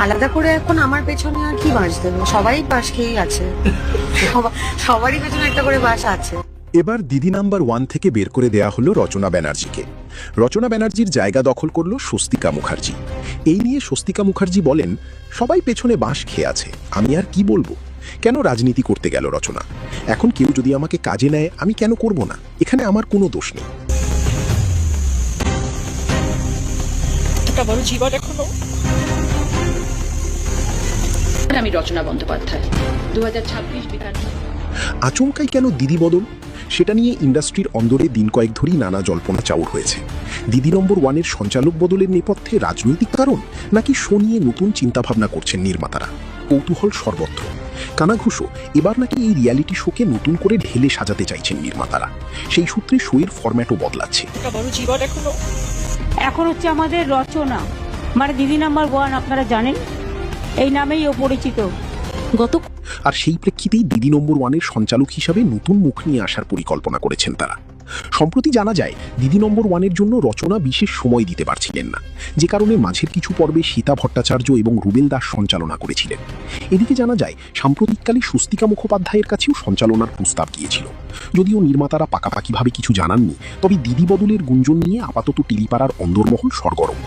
আলাদা করে এখন আমার পেছনে আর কি বাঁশ দেবো, সবাই বাঁশ খেয়েই আছে। সবারই পেছনে একটা করে বাঁশ আছে। এবার দিদি নাম্বার 1 থেকে বের করে দেয়া হলো রচনা ব্যানার্জিকে। রচনা ব্যানার্জির জায়গা দখল করলো স্বস্তিকা মুখার্জি। এই নিয়ে স্বস্তিকা মুখার্জি বলেন, সবাই পেছনে বাঁশ খেয়ে আছে, আমি আর কি বলবো। কেন রাজনীতি করতে গেল রচনা? এখন কেউ যদি আমাকে কাজে নেয়, আমি কেন করব না? এখানে আমার কোনো দোষ নেই। বড় জীবন এখনো। আমি রচনা বন্দ্যোপাধ্যায়, 2026 বিধান। আচমকাই কেন দিদি বদল? সেটা নিয়ে ইন্ডাস্ট্রির অন্দরে দিন কয়েক ধরেই নানা জল্পনা চাউর হয়েছে। দিদি নম্বর 1-এর সঞ্চালক বদলের নেপথ্যে রাজনৈতিক কারণ, নাকি শো নিয়ে নতুন চিন্তাভাবনা করছেন নির্মাতারা? কৌতূহল সর্বত্র। কানাঘুষো এবার নাকি এই রিয়ালিটি শোকে নতুন করে ঢেলে সাজাতে চাইছেন নির্মাতারা। সেই সূত্রে শোয়ের ফরম্যাটও বদলাচ্ছে। বড় জীবন এখনো। এখন হচ্ছে আমাদের রচনা, মানে দিদি নাম্বার 1, আপনারা জানেন এই নামেই ও পরিচিত। আর সেই প্রেক্ষিতেই দিদি নম্বর 1-এর সঞ্চালক হিসাবে নতুন মুখ নিয়ে আসার পরিকল্পনা করেছেন তারা। সম্প্রতি জানা যায়, দিদি নম্বর 1-এর জন্য রচনা বিশেষ সময় দিতে পারছিলেন না, যে কারণে মাঝের কিছু পর্বে সীতা ভট্টাচার্য এবং রুবেল দাস সঞ্চালনা করেছিলেন। এদিকে জানা যায়, সাম্প্রতিককালে স্বস্তিকা মুখোপাধ্যায়ের কাছেও সঞ্চালনার প্রস্তাব গিয়েছিল। যদিও নির্মাতারা পাকাপাকিভাবে কিছু জানাননি, তবে দিদি বদলের গুঞ্জন নিয়ে আপাতত টিলিপাড়ার অন্দরমহল সরগরম।